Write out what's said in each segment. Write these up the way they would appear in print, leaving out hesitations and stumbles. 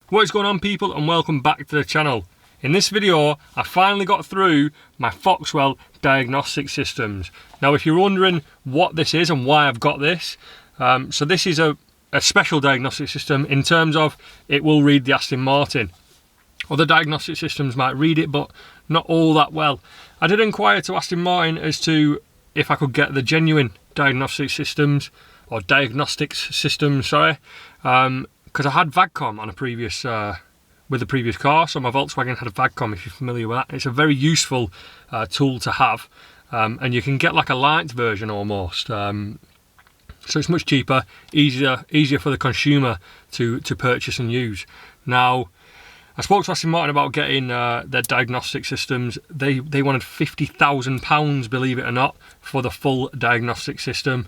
What is going on, people, and welcome back to the channel. In this video I finally got through my Foxwell diagnostic systems. Now if you're wondering what this is and why I've got this, so this is a special diagnostic system in terms of it will read the Aston Martin. Other diagnostic systems might read it, but not all that well. I did inquire to Aston Martin as to if I could get the genuine diagnostic systems, or diagnostics systems, sorry, because I had VAGCOM on a previous, with the previous car, so my Volkswagen had a VAGCOM, if you're familiar with that. It's a very useful tool to have, and you can get like a light version almost. So it's much cheaper, easier for the consumer to purchase and use. Now, I spoke to Aston Martin about getting their diagnostic systems. They wanted £50,000, believe it or not, for the full diagnostic system.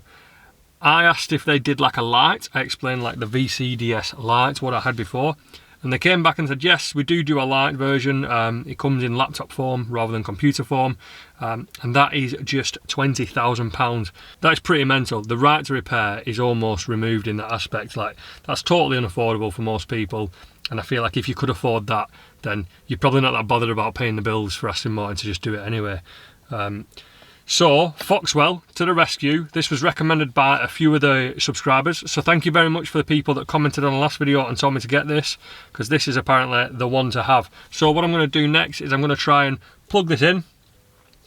I asked if they did like a light. I explained like the VCDS light, what I had before, and they came back and said yes, we do a light version. It comes in laptop form rather than computer form, and that is just £20,000. That is pretty mental. The right to repair is almost removed in that aspect. Like, that's totally unaffordable for most people, and I feel like if you could afford that, then you're probably not that bothered about paying the bills for Aston Martin to just do it anyway. So, Foxwell to the rescue. This was recommended by a few of the subscribers, so thank you very much for the people that commented on the last video and told me to get this, because this is apparently the one to have. So what I'm going to do next is I'm going to try and plug this in,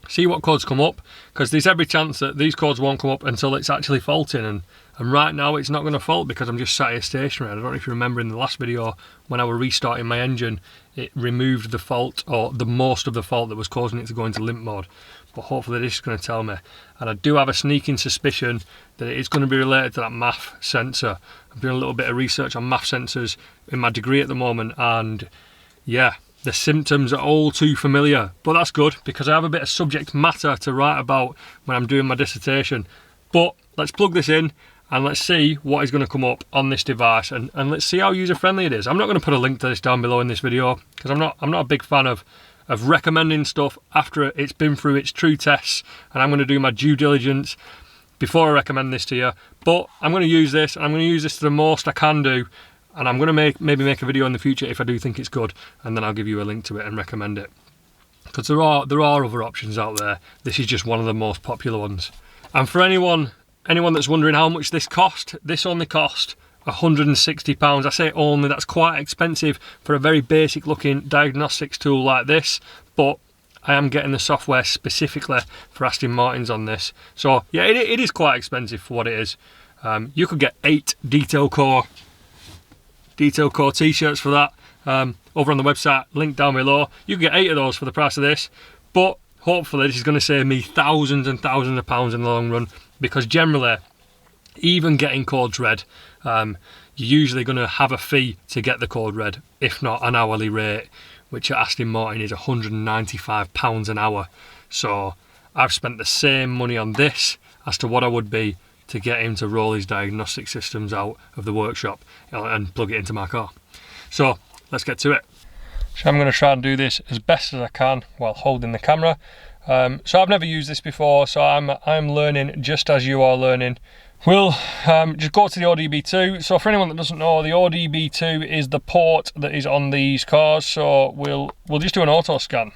see what codes come up, because there's every chance that these codes won't come up until it's actually faulting, and right now it's not going to fault because I'm just sat here stationary. I don't know if you remember in the last video when I was restarting my engine, it removed the fault, or the most of the fault that was causing it to go into limp mode. But hopefully this is going to tell me, and I do have a sneaking suspicion that it's going to be related to that MAF sensor. I'm doing a little bit of research on MAF sensors in my degree at the moment, and yeah, the symptoms are all too familiar, but that's good because I have a bit of subject matter to write about when I'm doing my dissertation. But let's plug this in and let's see what is going to come up on this device, and let's see how user friendly it is. I'm not going to put a link to this down below in this video because I'm not a big fan of recommending stuff after it's been through its true tests, and I'm going to do my due diligence before I recommend this to you. But I'm going to use this, and I'm going to use this to the most I can do, and I'm going to maybe make a video in the future if I do think it's good, and then I'll give you a link to it and recommend it, because there are other options out there. This is just one of the most popular ones. And for anyone that's wondering how much this cost, this only cost £160. I say only, that's quite expensive for a very basic looking diagnostics tool like this, but I am getting the software specifically for Aston Martins on this. So yeah, it is quite expensive for what it is. You could get 8 detail core t-shirts for that, over on the website, link down below. You can get 8 of those for the price of this, but hopefully this is going to save me thousands and thousands of pounds in the long run, because generally, even getting codes read, you're usually going to have a fee to get the code read, if not an hourly rate, which at Aston Martin is £195 an hour. So I've spent the same money on this as to what I would be to get him to roll his diagnostic systems out of the workshop and plug it into my car. So let's get to it. So I'm going to try and do this as best as I can while holding the camera. So I've never used this before, so I'm learning just as you are learning. We'll just go to the ODB2. So for anyone that doesn't know, the ODB2 is the port that is on these cars. So we'll just do an auto scan,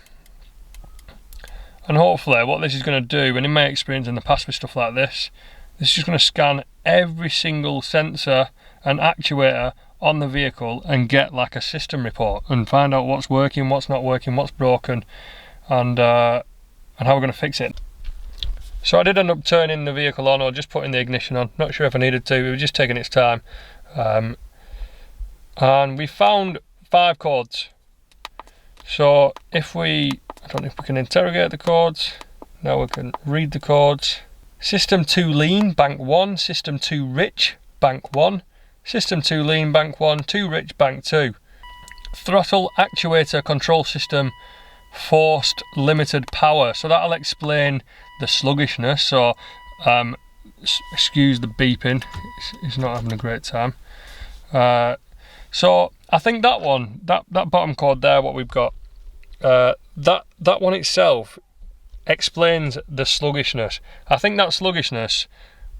and hopefully what this is going to do, and in my experience in the past with stuff like this is just going to scan every single sensor and actuator on the vehicle and get like a system report and find out what's working, what's not working, what's broken, and how we're going to fix it. So I did end up turning the vehicle on, or just putting the ignition on. Not sure if I needed to, we were just taking its time. And we found 5 codes. So I don't know if we can interrogate the codes. Now we can read the codes. System 2 lean, bank 1. System 2 rich, bank 1. System 2 lean, bank 1. 2 rich, bank 2. Throttle actuator control system, forced limited power. So that'll explain the sluggishness. So excuse the beeping, it's not having a great time. So I think that one, that bottom code there, what we've got, that one itself explains the sluggishness. I think that sluggishness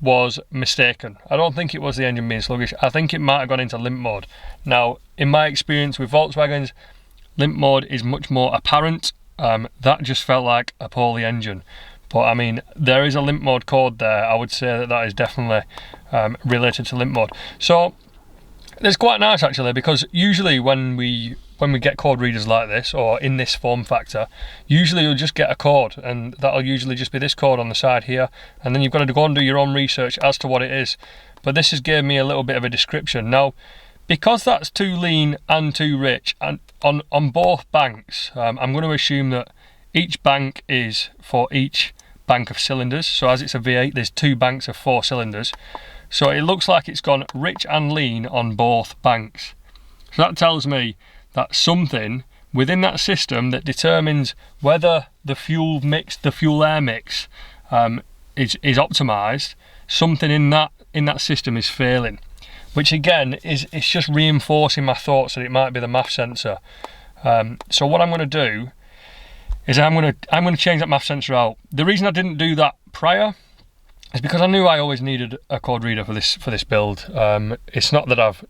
was mistaken. I don't think it was the engine being sluggish. I think it might have gone into limp mode. Now, in my experience with Volkswagens, limp mode is much more apparent. That just felt like a poorly engine. But I mean, there is a limp mode code there. I would say that is definitely related to limp mode. So it's quite nice actually, because usually when we get code readers like this, or in this form factor, usually you'll just get a code, and that'll usually just be this code on the side here, and then you've got to go and do your own research as to what it is. But this has given me a little bit of a description. Now, because that's too lean and too rich, and on both banks, I'm going to assume that each bank is for each bank of cylinders. So as it's a V8, there's 2 banks of 4 cylinders. So it looks like it's gone rich and lean on both banks. So that tells me that something within that system that determines whether the fuel mix, the fuel air mix, is optimized, something in that system is failing. Which again it's just reinforcing my thoughts that it might be the MAF sensor. So what I'm going to do is I'm going to change that MAF sensor out. The reason I didn't do that prior is because I knew I always needed a code reader for this build. It's not that I've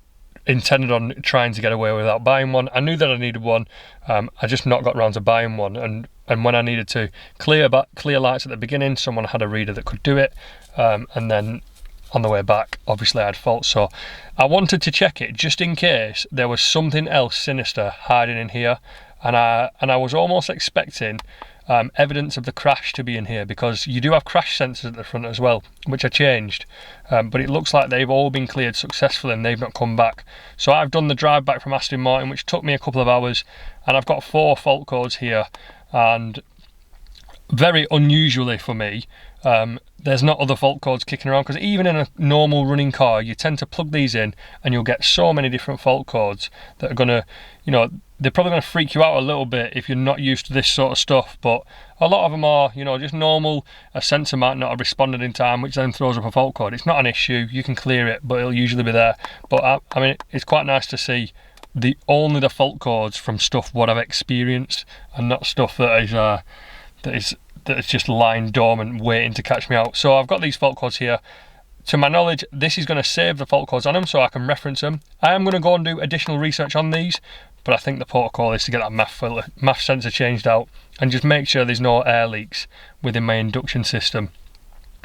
intended on trying to get away without buying one. I knew that I needed one. I just not got around to buying one. And when I needed to clear lights at the beginning, someone had a reader that could do it. And then on the way back, obviously I had faults. So I wanted to check it just in case there was something else sinister hiding in here. And I was almost expecting evidence of the crash to be in here, because you do have crash sensors at the front as well, which I changed, but it looks like they've all been cleared successfully and they've not come back. So I've done the drive back from Aston Martin, which took me a couple of hours, and I've got 4 fault codes here, and very unusually for me, there's not other fault codes kicking around, because even in a normal running car you tend to plug these in and you'll get so many different fault codes that are going to, they're probably going to freak you out a little bit if you're not used to this sort of stuff. But a lot of them are, just normal. A sensor might not have responded in time, which then throws up a fault code. It's not an issue, you can clear it, but it'll usually be there. But I mean, it's quite nice to see only the fault codes from stuff what I've experienced, and not stuff that is just lying dormant waiting to catch me out. So I've got these fault codes here. To my knowledge, this is going to save the fault codes on them so I can reference them. I am going to go and do additional research on these, but I think the protocol is to get that MAF sensor changed out and just make sure there's no air leaks within my induction system.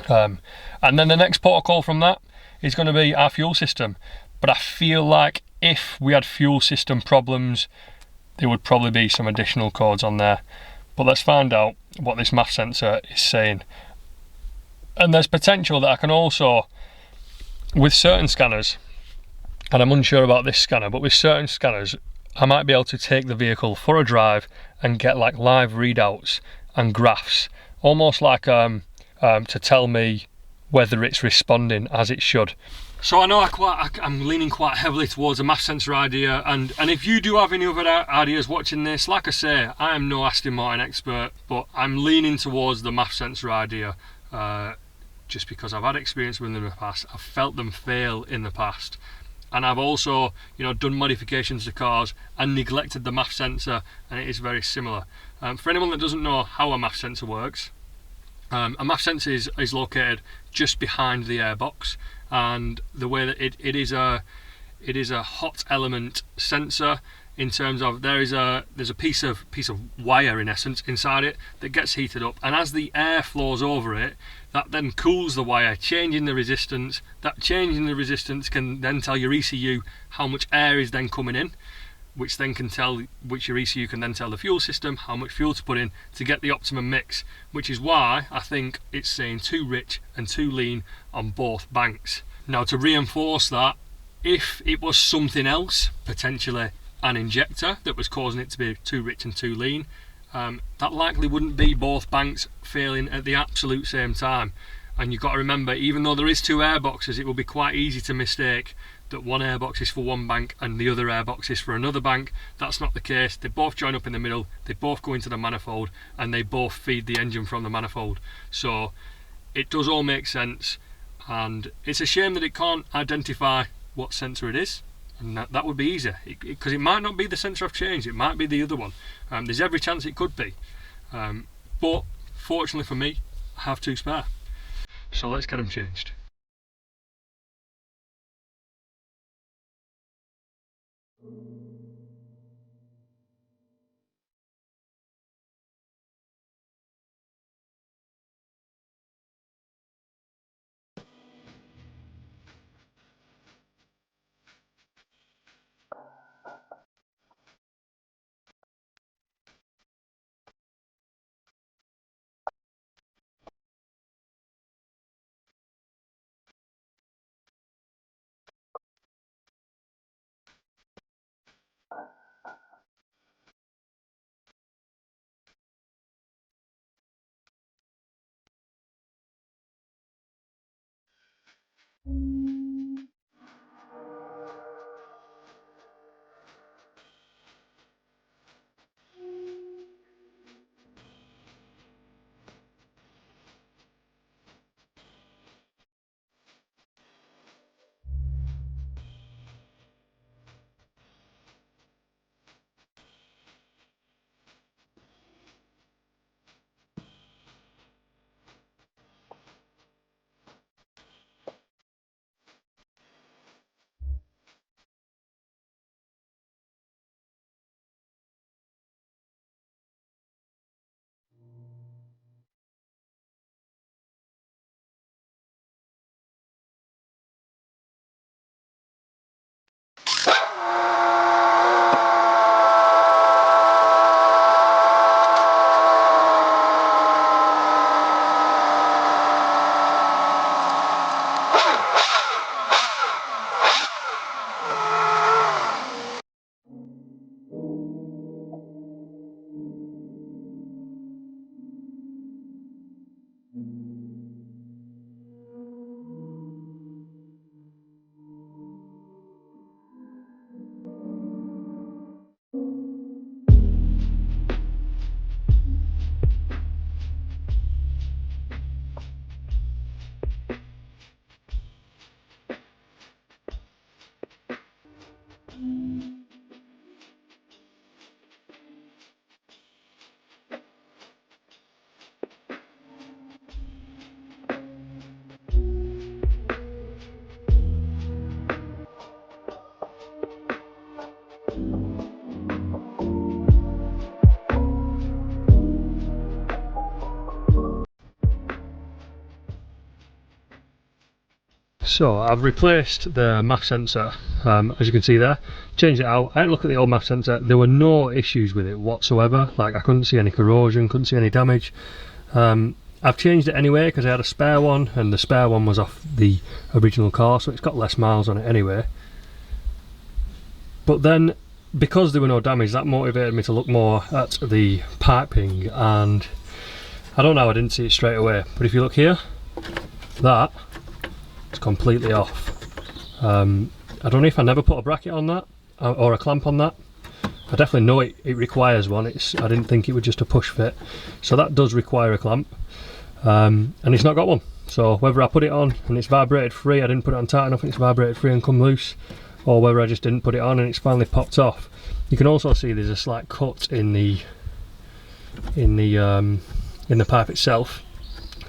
And then the next protocol from that is going to be our fuel system. But I feel like if we had fuel system problems, there would probably be some additional codes on there. But let's find out what this MAF sensor is saying. And there's potential that I can also, with certain scanners, and I'm unsure about this scanner, but with certain scanners I might be able to take the vehicle for a drive and get like live readouts and graphs, almost like to tell me whether it's responding as it should. So I know I'm leaning quite heavily towards a MAF sensor idea, and if you do have any other ideas watching this, like I say, I am no Aston Martin expert, but I'm leaning towards the MAF sensor idea, just because I've had experience with them in the past. I've felt them fail in the past, and I've also done modifications to cars and neglected the MAF sensor, and it is very similar. For anyone that doesn't know how a MAF sensor works, a MAF sensor is located just behind the airbox, and the way that it is a hot element sensor, in terms of there's a piece of wire in essence inside it that gets heated up, and as the air flows over it, that then cools the wire, changing the resistance. That change in the resistance can then tell your ECU how much air is then coming in, which your ECU can then tell the fuel system how much fuel to put in to get the optimum mix, which is why I think it's saying too rich and too lean on both banks. Now, to reinforce that, if it was something else, potentially an injector, that was causing it to be too rich and too lean, that likely wouldn't be both banks failing at the absolute same time. And you've got to remember, even though there is 2 airboxes, it will be quite easy to mistake that one airbox is for one bank and the other airbox is for another bank. That's not the case. They both join up in the middle, they both go into the manifold, and they both feed the engine from the manifold. So it does all make sense, and it's a shame that it can't identify what sensor it is, and that would be easier, because it might not be the sensor I've changed, it might be the other one. There's every chance it could be, but fortunately for me, I have 2 spare. So let's get them changed. So I've replaced the MAF sensor, as you can see there, changed it out. I had a look at the old MAF sensor, there were no issues with it whatsoever, like I couldn't see any corrosion, couldn't see any damage. I've changed it anyway because I had a spare one, and the spare one was off the original car, so it's got less miles on it anyway. But then, because there were no damage, that motivated me to look more at the piping, and I don't know how I didn't see it straight away, but if you look here, that it's completely off. I don't know if I never put a bracket on that or a clamp on that. I definitely know it requires one. I didn't think it was just a push fit, so that does require a clamp, and it's not got one. So whether I put it on and it's vibrated free, I didn't put it on tight enough and it's vibrated free and come loose, or whether I just didn't put it on and it's finally popped off. You can also see there's a slight cut in the pipe itself.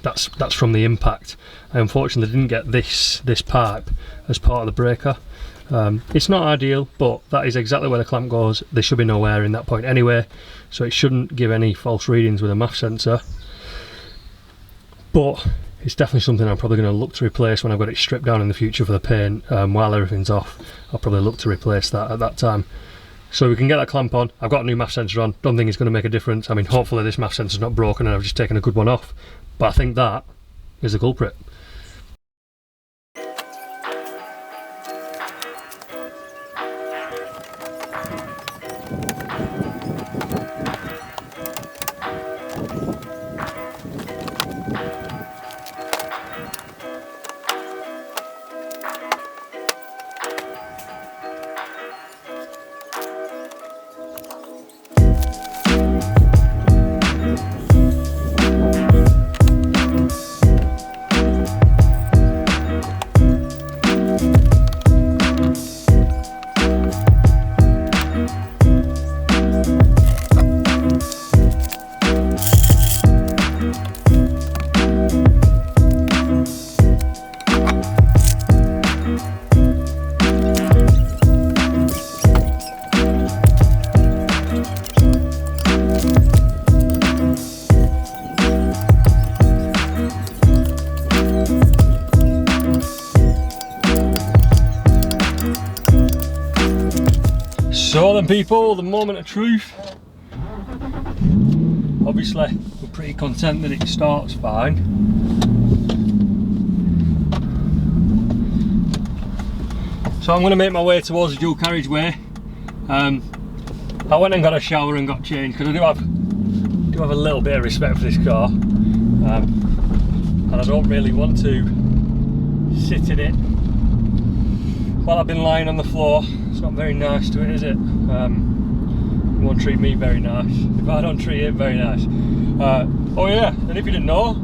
That's from the impact. I unfortunately didn't get this pipe as part of the breaker. It's not ideal, but that is exactly where the clamp goes. There should be no wear in that point anyway, so it shouldn't give any false readings with a MAF sensor. But it's definitely something I'm probably going to look to replace when I've got it stripped down in the future for the paint. While everything's off, I'll probably look to replace that at that time. So we can get that clamp on. I've got a new MAF sensor on. Don't think it's going to make a difference. I mean, hopefully this MAF sensor's not broken and I've just taken a good one off. But I think that is the culprit. Now then people, the moment of truth. Obviously we're pretty content that it starts fine. So I'm going to make my way towards the dual carriageway. I went and got a shower and got changed because I do have a little bit of respect for this car, and I don't really want to sit in it while I've been lying on the floor. It's not very nice to it, is it? It won't treat me very nice if I don't treat it very nice. Oh yeah, and if you didn't know,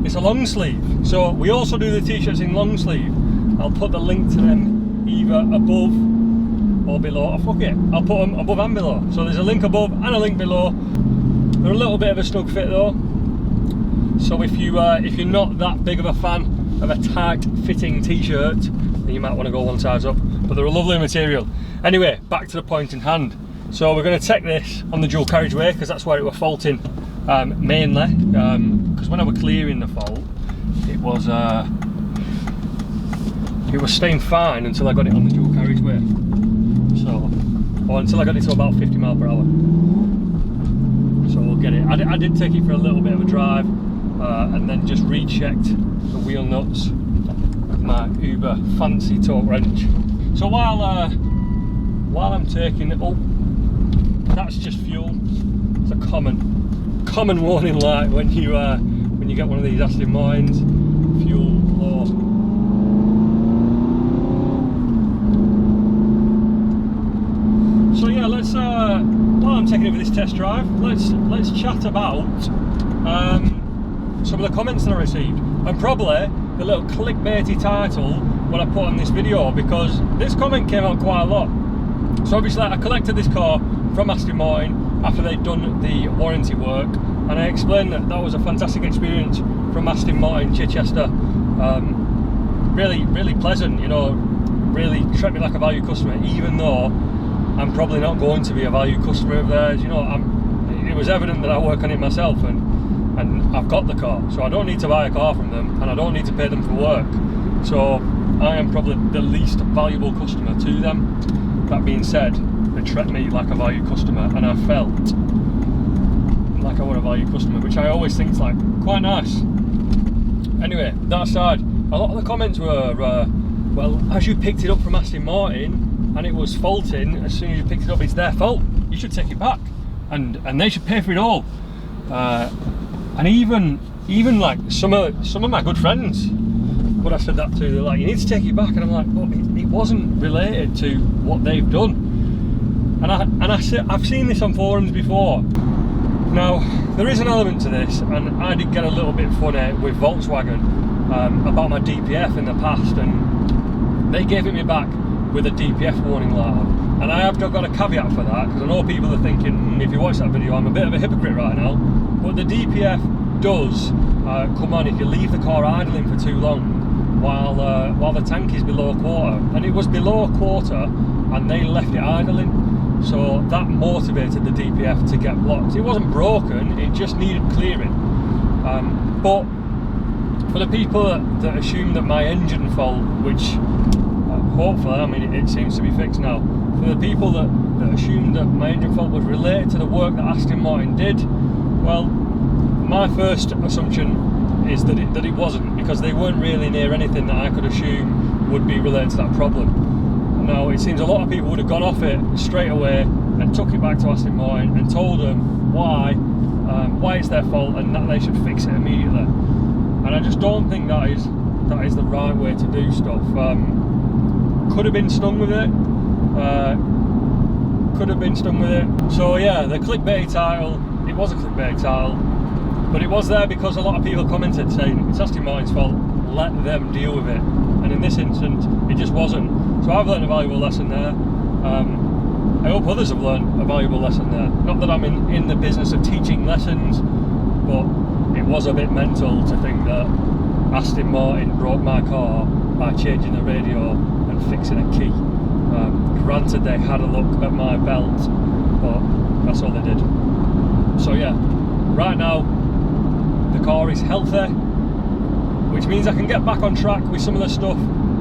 it's a long sleeve. So we also do the t-shirts in long sleeve. I'll put the link to them either above or below. Oh, fuck it, I'll put them above and below. So there's a link above and a link below. They're a little bit of a snug fit though. So if you're not that big of a fan of a tight fitting t-shirt, then you might want to go one size up. But they're a lovely material. Anyway, back to the point in hand. So we're going to take this on the dual carriageway because that's where it was faulting mainly. Because when I was clearing the fault, it was staying fine until I got it on the dual carriageway. So, or until I got it to about 50 miles per hour. So we'll get it. I did take it for a little bit of a drive and then just rechecked the wheel nuts with my uber fancy torque wrench. So while I'm taking it, oh, that's just fuel. It's a common warning light when you get one of these Aston Martins. Fuel low. So yeah, let's while I'm taking it for this test drive, let's chat about some of the comments that I received, and probably the little clickbaity title when I put on this video, because this comment came out quite a lot. So obviously I collected this car from Aston Martin after they'd done the warranty work, and I explained that was a fantastic experience from Aston Martin Chichester. Really pleasant, you know, really treat me like a value customer, even though I'm probably not going to be a value customer of theirs. You know, it was evident that I work on it myself, and I've got the car, so I don't need to buy a car from them, and I don't need to pay them for work. So I am probably the least valuable customer to them. That being said, they treat me like a value customer, and I felt like I was a value customer, which I always think is like quite nice. Anyway, that aside, a lot of the comments were, well, as you picked it up from Aston Martin and it was faulting, as soon as you picked it up, it's their fault. You should take it back, and they should pay for it all. And even like some of my good friends, when I said that to, they're like, you need to take it back, and I'm like, well, it wasn't related to what they've done. And I've seen this on forums before. Now there is an element to this, and I did get a little bit funny with Volkswagen about my DPF in the past, and they gave it me back with a DPF warning letter. And I have got a caveat for that, because I know people are thinking, if you watch that video, I'm a bit of a hypocrite right now. But the DPF does come on if you leave the car idling for too long while the tank is below a quarter. And it was below a quarter, and they left it idling. So that motivated the DPF to get blocked. It wasn't broken, it just needed clearing. But for the people that assume that my engine fault, which hopefully, I mean, it seems to be fixed now. For the people that assumed that my engine fault was related to the work that Aston Martin did, well, my first assumption is that it wasn't, because they weren't really near anything that I could assume would be related to that problem. Now, it seems a lot of people would have gone off it straight away and took it back to Aston Martin and told them why it's their fault and that they should fix it immediately. And I just don't think that is the right way to do stuff. Could have been stung with it. So yeah, the clickbait title, it was a clickbait title, but it was there because a lot of people commented saying it's Aston Martin's fault, let them deal with it. And in this instance, it just wasn't. So I've learned a valuable lesson there. I hope others have learned a valuable lesson there. Not that I'm in the business of teaching lessons, but it was a bit mental to think that Aston Martin broke my car by changing the radio and fixing a key. Granted, they had a look at my belt, but that's all they did. So yeah, right now the car is healthy, which means I can get back on track with some of the stuff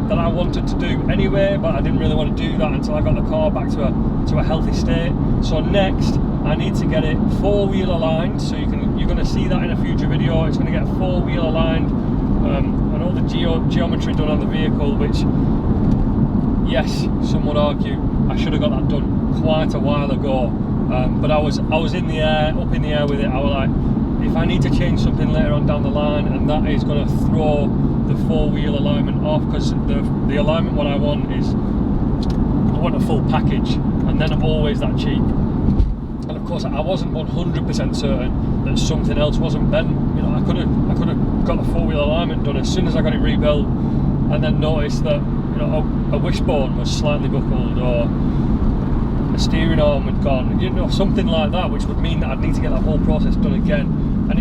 that I wanted to do anyway, but I didn't really want to do that until I got the car back to a healthy state. So next I need to get it 4-wheel aligned, so you're going to see that in a future video. It's going to get 4-wheel aligned, and all the geometry done on the vehicle, which, yes, some would argue I should have got that done quite a while ago, but I was up in the air with it. I was like, if I need to change something later on down the line, and that is going to throw the 4-wheel alignment off, because the alignment what I want is, I want a full package, and then I'm always that cheap. And of course I wasn't 100% certain that something else wasn't bent. You know, I could have got the 4-wheel alignment done as soon as I got it rebuilt, and then noticed that, you know, a wishbone was slightly buckled, or a steering arm had gone, you know, something like that, which would mean that I'd need to get that whole process done again. And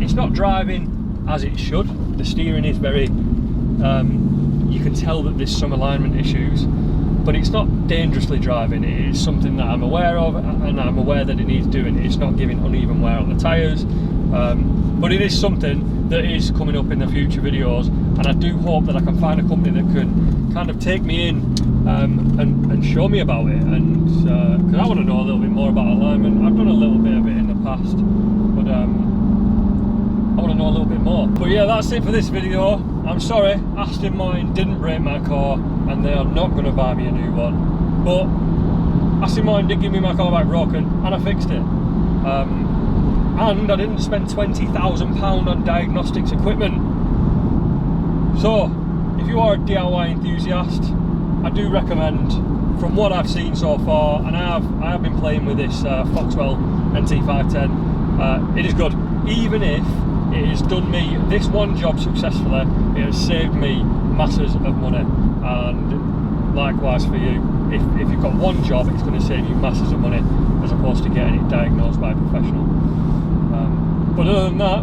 it's not driving as it should. The steering is very, you can tell that there's some alignment issues, but it's not dangerously driving. It is something that I'm aware of, and I'm aware that it needs doing. It's not giving uneven wear on the tyres, but it is something that is coming up in the future videos, and I do hope that I can find a company that can kind of take me in and show me about it, and because I want to know a little bit more about alignment. I've done a little bit of it in the past, but I want to know a little bit more. But yeah, that's it for this video. I'm sorry, Aston Martin didn't break my car, and they are not going to buy me a new one, but Aston Martin did give me my car back broken, and I fixed it, and I didn't spend £20,000 on diagnostics equipment. So if you are a DIY enthusiast, I do recommend, from what I've seen so far, and I have been playing with this Foxwell NT510, it is good. Even if it has done me this one job successfully, it has saved me masses of money, and likewise for you. If you've got one job, it's going to save you masses of money, as opposed to getting it diagnosed by a professional. But other than that,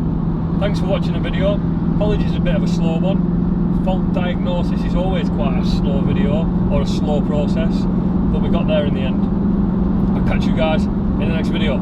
thanks for watching the video. Apologies, it's a bit of a slow one. Fault diagnosis is always quite a slow video, or a slow process, but we got there in the end. I'll catch you guys in the next video.